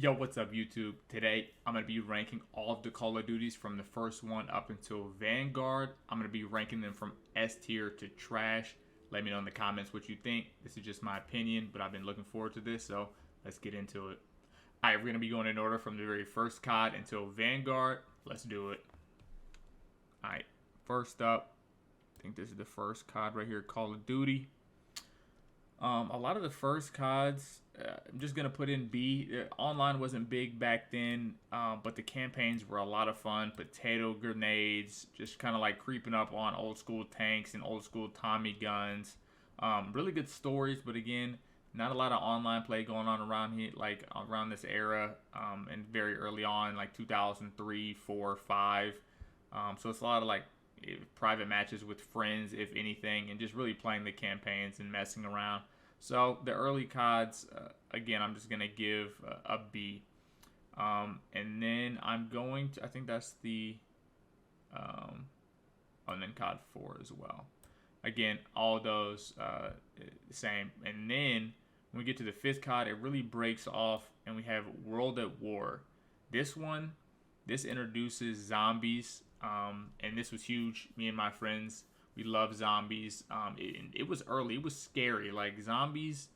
Yo, what's up, YouTube? Today, I'm going to be ranking all of the Call of Duties from the first one up until Vanguard. I'm going to be ranking them from S tier to trash. Let me know in the comments what you think. This is just my opinion, but I've been looking forward to this, so let's get into it. Alright, we're going to be going in order from the very first COD until Vanguard. Let's do it. Alright, first up, I think this is the first COD right here, Call of Duty. A lot of the first CODs, I'm just going to put in B. Online wasn't big back then, but the campaigns were a lot of fun. Potato grenades, just kind of like creeping up on old school tanks and old school Tommy guns. Really good stories, but again, not a lot of online play going on around here, like around this era, and very early on, like 2003, 4, 5. So it's a lot of like private matches with friends, if anything, and just really playing the campaigns and messing around. So the early CODs, again, I'm just going to give a B. And then I'm going to, I think that's the, and then COD 4 as well. Again, all those same. And then when we get to the fifth COD, it really breaks off, and we have World at War. This one, this introduces zombies. And this was huge. Me and my friends, we love zombies. It was early. It was scary. Like zombies,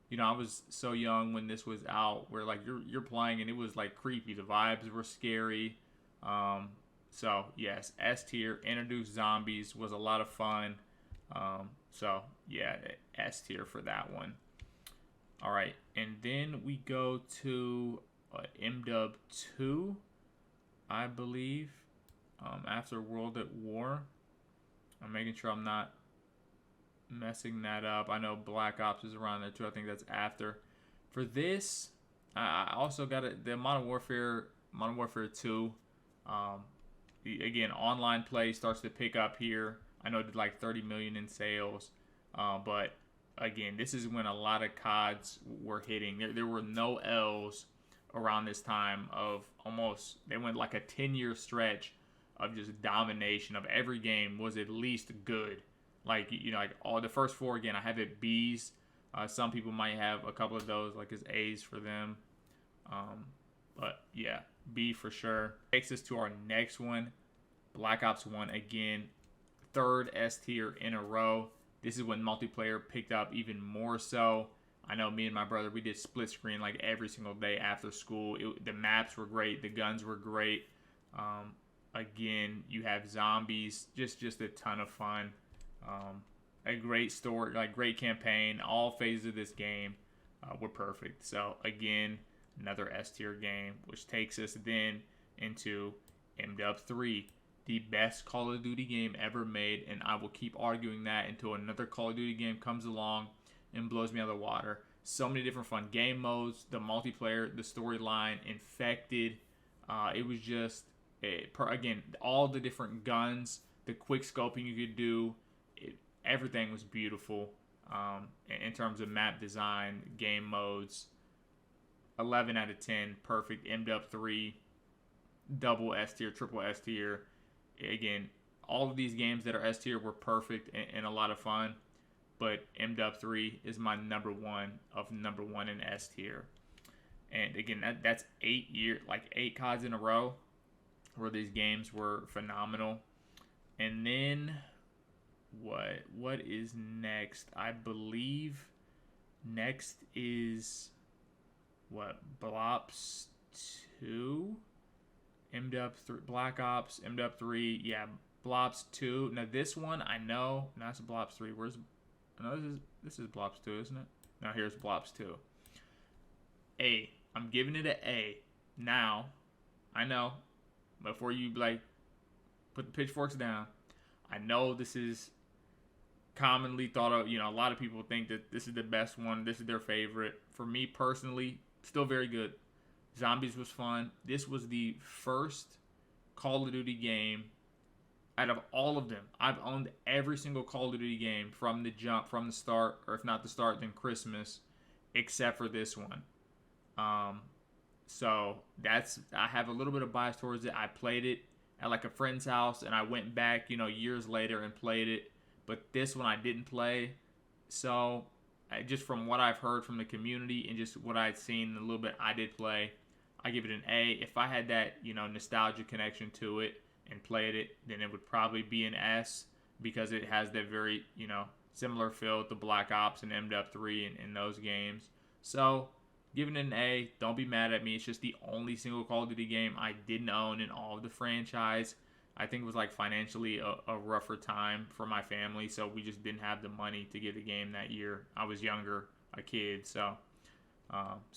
you know, I was so young when this was out. Where like you're playing and it was like creepy. The vibes were scary. So yes, S tier. Introduced zombies was a lot of fun. So yeah, S tier for that one. All right, and then we go to MW2, I believe. After World at War. I'm making sure I'm not messing that up. I know Black Ops is around there too. I think that's after. For this, I also got the Modern Warfare 2. Again, online play starts to pick up here. I know it did like 30 million in sales, but again, this is when a lot of CODs were hitting. There were no L's around this time of almost. They went like a 10-year stretch of just domination of every game was at least good. Like, you know, like all the first four, again, I have it B's. Some people might have a couple of those like as A's for them. But yeah, B for sure. Takes us to our next one, Black Ops 1. Again, third S tier in a row. This is when multiplayer picked up even more so. I know me and my brother, we did split screen like every single day after school. The maps were great. The guns were great. Again, you have zombies, just a ton of fun. A great story, like great campaign. All phases of this game were perfect. So again, another S tier game, which takes us then into MW3, the best Call of Duty game ever made, and I will keep arguing that until another Call of Duty game comes along and blows me out of the water. So many different fun game modes, the multiplayer, the storyline, Infected. It was just. Again, all the different guns, the quick scoping you could do, everything was beautiful in terms of map design, game modes. 11 out of 10, perfect. MW3, double S tier, triple S tier. Again, all of these games that are S tier were perfect and a lot of fun, but MW3 is my number one of number one in S tier. And again, that's 8 CODs in a row where these games were phenomenal. And then what is next? I believe next is Blops 2? MW3, Black Ops, MW3, yeah, Blops 2. Now this one I know, that's Blops 3. This is Blops 2, isn't it? Now here's Blops 2. A. I'm giving it an A. Now, I know, before you like put the pitchforks down, I know this is commonly thought of. You know, a lot of people think that this is the best one. This is their favorite. For me personally, still very good. Zombies was fun. This was the first Call of Duty game out of all of them. I've owned every single Call of Duty game from the jump, from the start, or if not the start, then Christmas, except for this one. So I have a little bit of bias towards it. I played it at like a friend's house, and I went back, you know, years later and played it. But this one I didn't play. So just from what I've heard from the community and just what I'd seen a little bit I did play, I give it an A. If I had that, nostalgia connection to it and played it, then it would probably be an S because it has that very, similar feel to Black Ops and MW3 in those games. So, giving it an A. Don't be mad at me. It's just the only single Call of Duty game I didn't own in all of the franchise. I think it was like financially a rougher time for my family, so we just didn't have the money to get the game that year. I was younger, a kid, so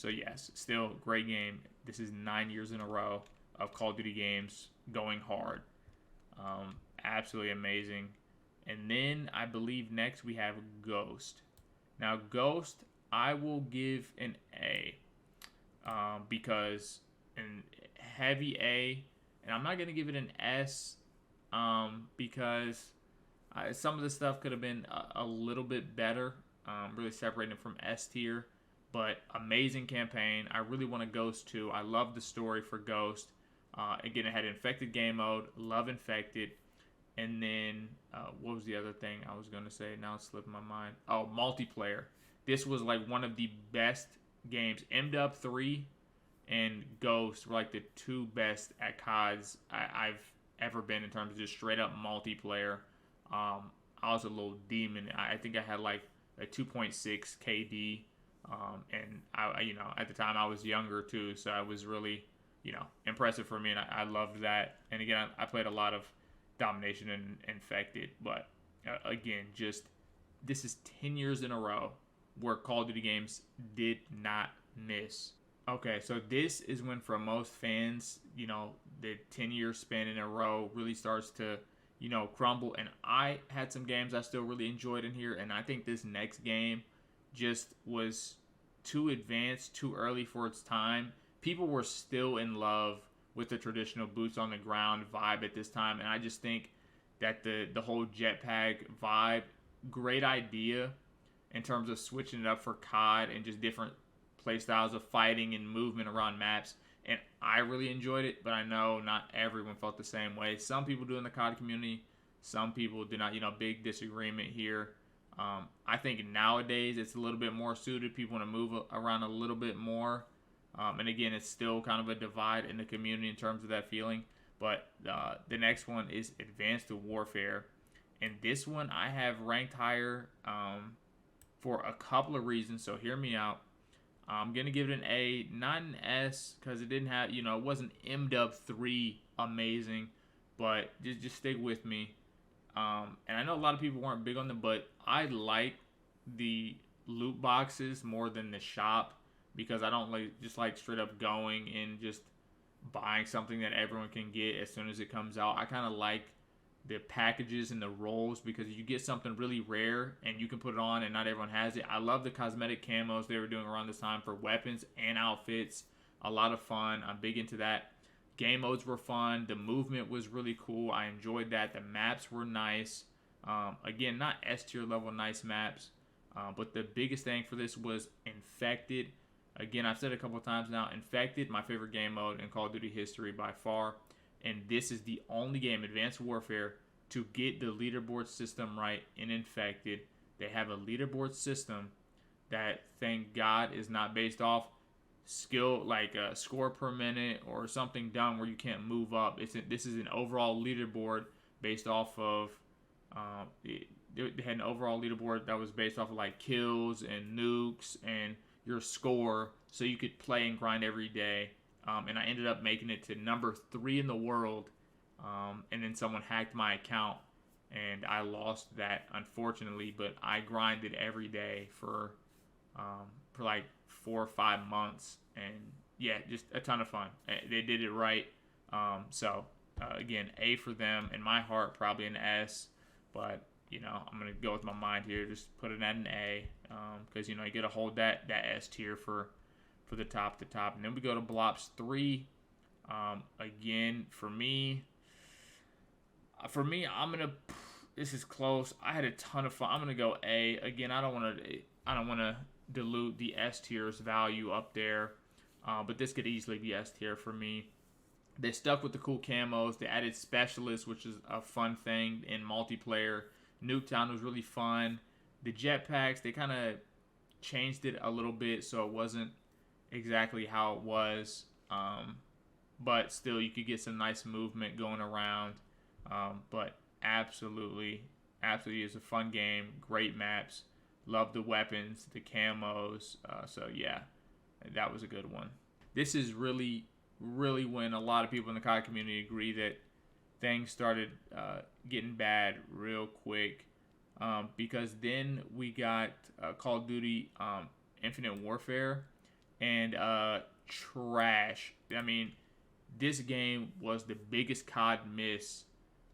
yes, still great game. This is 9 years in a row of Call of Duty games going hard. Absolutely amazing. And then I believe next we have Ghost. Now Ghost, I will give an A because an heavy A, and I'm not gonna give it an S because some of the stuff could have been a little bit better. Really separating it from S tier. But amazing campaign. I really want a Ghost 2. I love the story for Ghost. Again, it had Infected game mode. Love Infected. And then, what was the other thing I was going to say? Now it's slipping my mind. Oh, multiplayer. This was like one of the best games. MW3 and Ghost were like the two best at CODs I've ever been in terms of just straight up multiplayer. I was a little demon. I think I had like a 2.6 KD. And I, at the time I was younger too, so I was really, impressive for me, and I loved that. And again, I played a lot of Domination and Infected, but again, just this is 10 years in a row where Call of Duty games did not miss. Okay, so this is when for most fans, the 10-year span in a row really starts to, crumble. And I had some games I still really enjoyed in here, and I think this next game just was too advanced, too early for its time. People were still in love with the traditional boots on the ground vibe at this time, and I just think that the whole jetpack vibe, great idea in terms of switching it up for COD and just different play styles of fighting and movement around maps. And I really enjoyed it, but I know not everyone felt the same way. Some people do in the COD community, some people do not. Big disagreement here. I think nowadays it's a little bit more suited. People want to move around a little bit more. And again, it's still kind of a divide in the community in terms of that feeling. But the next one is Advanced Warfare. And this one I have ranked higher for a couple of reasons. So hear me out. I'm going to give it an A, not an S, because it didn't have, it wasn't MW3 amazing. But just stick with me. And I know a lot of people weren't big on them, but I like the loot boxes more than the shop because I don't like straight up going and just buying something that everyone can get as soon as it comes out. I kind of like the packages and the rolls because you get something really rare and you can put it on and not everyone has it. I love the cosmetic camos they were doing around this time for weapons and outfits. A lot of fun. I'm big into that. Game modes were fun. The movement was really cool. I enjoyed that. The maps were nice. Again, not S tier level nice maps. But the biggest thing for this was Infected. Again, I've said it a couple of times now. Infected, my favorite game mode in Call of Duty history by far. And this is the only game, Advanced Warfare, to get the leaderboard system right in Infected. They have a leaderboard system that, thank God, is not based off skill, like a score per minute or something dumb where you can't move up. This is an overall leaderboard based off of they had an overall leaderboard that was based off of like kills and nukes and your score, so you could play and grind every day. And I ended up making it to number 3 in the world, and then someone hacked my account and I lost that, unfortunately. But I grinded every day for like 4 or 5 months, and yeah, just a ton of fun. They did it right. So again, A for them. In my heart, probably an S, but I'm gonna go with my mind here. Just put it at an A, because you gotta hold that S tier for the top to top. And then we go to Blops 3. Again, for me, I'm gonna. This is close. I had a ton of fun. I'm gonna go A. Again, I don't want to dilute the S tier's value up there, but this could easily be S tier for me. They stuck with the cool camos. They added specialists, which is a fun thing in multiplayer. Nuketown was really fun. The jetpacks, they kind of changed it a little bit, so it wasn't exactly how it was But still, you could get some nice movement going around. But absolutely is a fun game. Great maps. Love the weapons, the camos. So yeah, that was a good one. This is really when a lot of people in the COD community agree that things started getting bad real quick. Because then we got Call of Duty Infinite Warfare and trash. I mean, this game was the biggest COD miss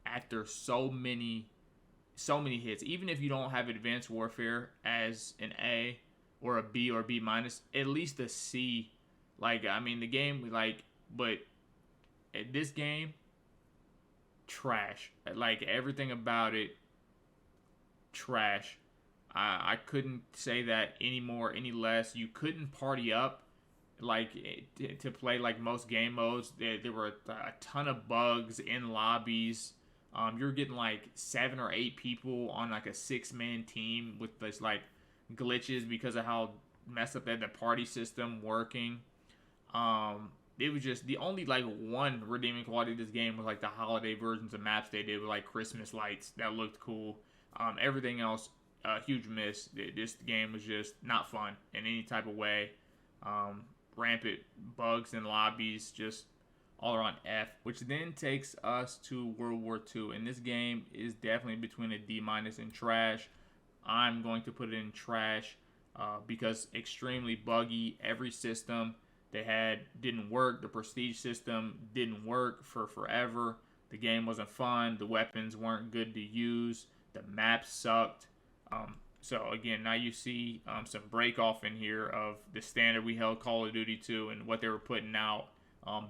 after so many hits. Even if you don't have Advanced Warfare as an A or a B or B minus, at least a C. Like, I mean, the game, like, but this game, trash. Like, everything about it, trash. I couldn't say that any more, any less. You couldn't party up like to play like most game modes. There were a ton of bugs in lobbies. You're getting like 7 or 8 people on like a 6-man team with this like glitches because of how messed up they had the party system working. It was just the only like one redeeming quality of this game was like the holiday versions of maps they did with like Christmas lights that looked cool. Everything else, huge miss. This game was just not fun in any type of way. Rampant bugs in lobbies, just all around F. Which then takes us to World War II, and this game is definitely between a D minus and trash. I'm going to put it in trash because extremely buggy. Every system they had didn't work. The prestige system didn't work for forever. The game wasn't fun. The weapons weren't good to use. The map sucked. So again, now you see some break off in here of the standard we held Call of Duty to and what they were putting out.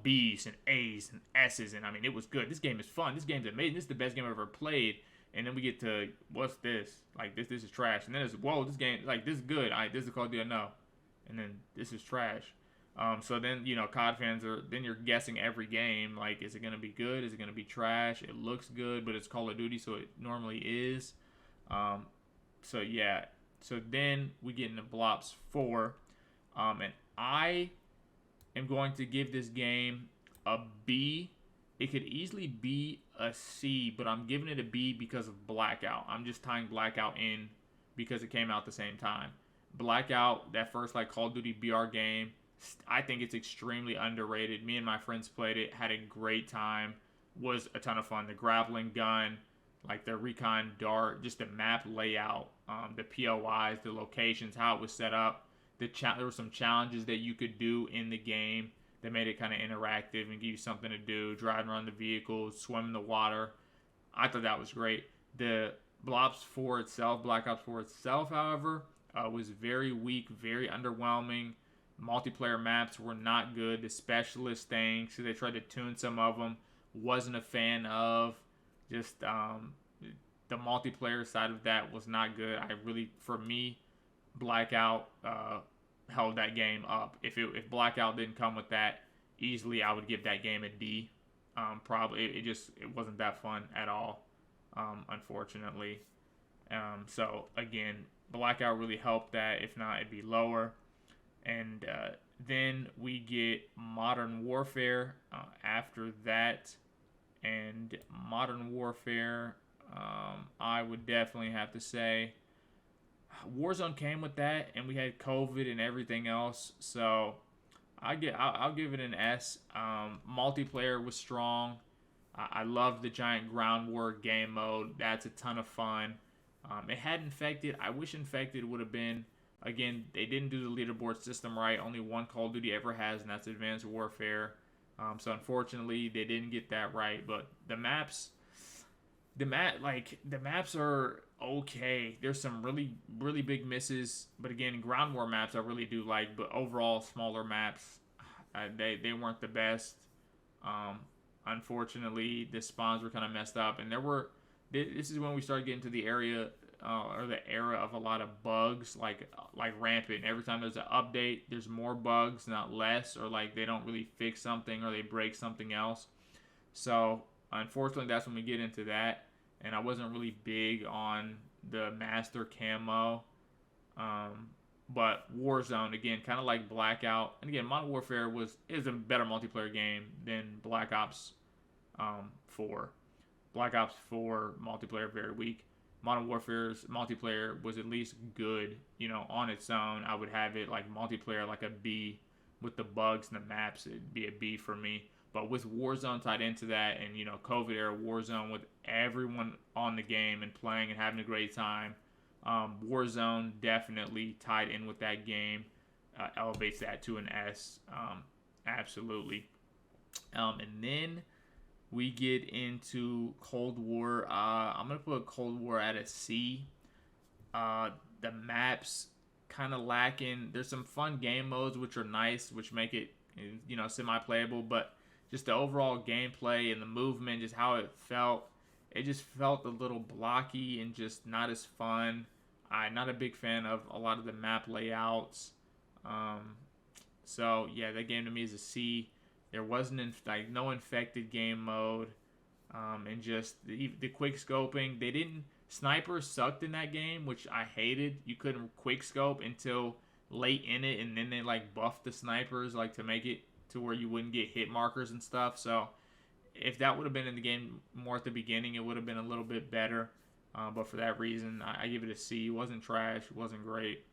B's and A's and S's, and I mean, it was good. This game is fun. This game's amazing. This is the best game I've ever played. And then we get to, what's this? Like, this is trash. And then it's, whoa, this game, like, this is good. This is Call of Duty, I know. And then this is trash. So then, you know, COD fans then you're guessing every game, like, is it going to be good? Is it going to be trash? It looks good, but it's Call of Duty, so it normally is. So yeah. So then we get into Blops 4. And I am going to give this game a B. It could easily be a C, but I'm giving it a B because of Blackout. I'm just tying Blackout in because it came out the same time. Blackout, that first like Call of Duty BR game, I think it's extremely underrated. Me and my friends played it, had a great time, was a ton of fun. The grappling gun, like the recon dart, just the map layout, the POIs, the locations, how it was set up. There were some challenges that you could do in the game that made it kind of interactive and give you something to do, driving around the vehicles, swim in the water. I thought that was great. The Blackout 4 itself, however, was very weak, very underwhelming. Multiplayer maps were not good. The specialist things, so they tried to tune some of them, wasn't a fan of. Just the multiplayer side of that was not good. For me, Blackout held that game up. If Blackout didn't come with that, easily I would give that game a D. Probably it wasn't that fun at all, unfortunately. So again, Blackout really helped that. If not, it'd be lower. And then we get Modern Warfare after that. And Modern Warfare, I would definitely have to say Warzone came with that, and we had COVID and everything else. So I'll give it an S. Multiplayer was strong. I love the giant ground war game mode. That's a ton of fun. It had Infected. I wish Infected would have been. Again, they didn't do the leaderboard system right. Only one Call of Duty ever has, and that's Advanced Warfare. So unfortunately, they didn't get that right. But the maps are okay. There's some really, really big misses. But again, ground war maps I really do like. But overall, smaller maps, they weren't the best. Unfortunately, the spawns were kind of messed up, and this is when we started getting to the area. Or the era of a lot of bugs, like rampant. Every time there's an update, there's more bugs, not less, or like they don't really fix something or they break something else. So unfortunately, that's when we get into that. And I wasn't really big on the master camo. But Warzone, again, kind of like Blackout, and again, Modern Warfare is a better multiplayer game than Black Ops 4. Black Ops 4 multiplayer very weak. Modern Warfare's multiplayer was at least good, on its own. I would have it like multiplayer like a B with the bugs and the maps. It'd be a B for me. But with Warzone tied into that, and COVID era Warzone with everyone on the game and playing and having a great time, Warzone definitely tied in with that game, elevates that to an S, absolutely. And then we get into Coldwar. I'm gonna put Coldwar at a C. The maps kind of lacking. There's some fun game modes which are nice, which make it semi-playable, but just the overall gameplay and the movement, just how it just felt a little blocky and just not as fun. I'm not a big fan of a lot of the map layouts. So yeah, that game to me is a C. There wasn't no infected game mode, and just the quick scoping. Snipers sucked in that game, which I hated. You couldn't quick scope until late in it, and then they buffed the snipers to make it to where you wouldn't get hit markers and stuff. So if that would have been in the game more at the beginning, it would have been a little bit better. But for that reason, I give it a C. It wasn't trash. It wasn't great.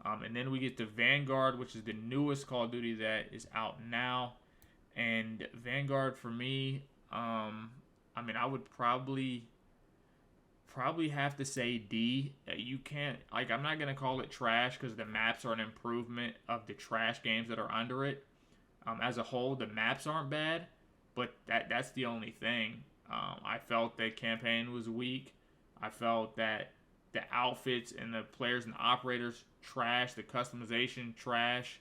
And then we get to Vanguard, which is the newest Call of Duty that is out now. And Vanguard for me, I would probably have to say D. You can't, I'm not going to call it trash because the maps are an improvement of the trash games that are under it. As a whole, the maps aren't bad, but that's the only thing. I felt the campaign was weak. I felt that the outfits and the players and the operators trash, the customization trash.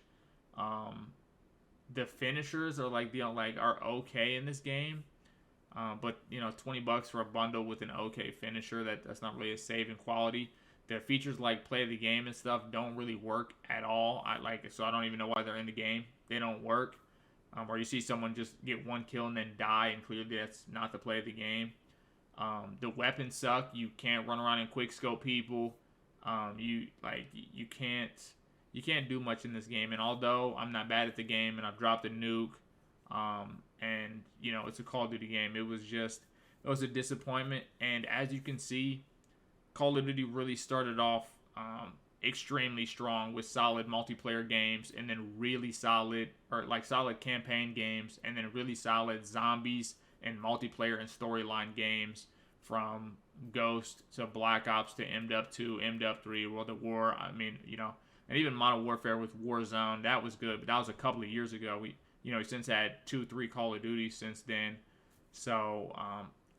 The finishers are are okay in this game, but $20 for a bundle with an okay finisher, that's not really a saving quality. The features like play of the game and stuff don't really work at all. So I don't even know why they're in the game. They don't work. Or you see someone just get one kill and then die, and clearly that's not the play of the game. The weapons suck. You can't run around and quick scope people. You can't do much in this game. And although I'm not bad at the game and I've dropped a nuke, and it's a Call of Duty game, it was a disappointment. And as you can see, Call of Duty really started off extremely strong with solid multiplayer games, and then really solid campaign games, and then really solid zombies and multiplayer and storyline games, from Ghost to Black Ops to MW2, MW3, World at War. And even Modern Warfare with Warzone, that was good, but that was a couple of years ago. We since had 2-3 Call of Duty since then. So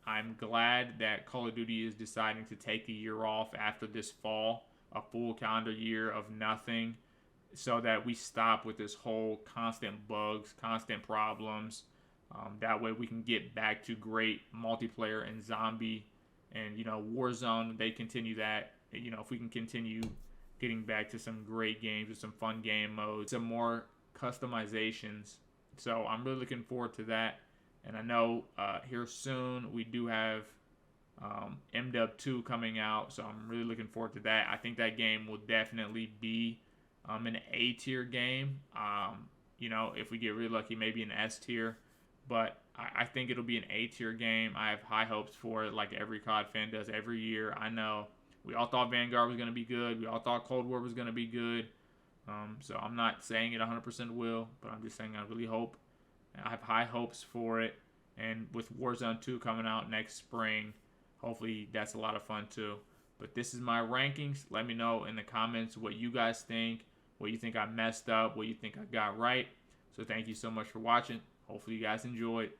I'm glad that Call of Duty is deciding to take a year off after this fall, a full calendar year of nothing, so that we stop with this whole constant bugs, constant problems. That way we can get back to great multiplayer and zombie, and Warzone. They continue that. If we can continue getting back to some great games with some fun game modes, some more customizations. So I'm really looking forward to that. And I know here soon we do have MW2 coming out, so I'm really looking forward to that. I think that game will definitely be an A tier game. If we get really lucky, maybe an S tier. But I think it'll be an A tier game. I have high hopes for it, like every COD fan does every year. I know we all thought Vanguard was going to be good. We all thought Coldwar was going to be good. So I'm not saying it 100% will, but I'm just saying I really hope. I have high hopes for it. And with Warzone 2 coming out next spring, hopefully that's a lot of fun too. But this is my rankings. Let me know in the comments what you guys think, what you think I messed up, what you think I got right. So thank you so much for watching. Hopefully you guys enjoyed.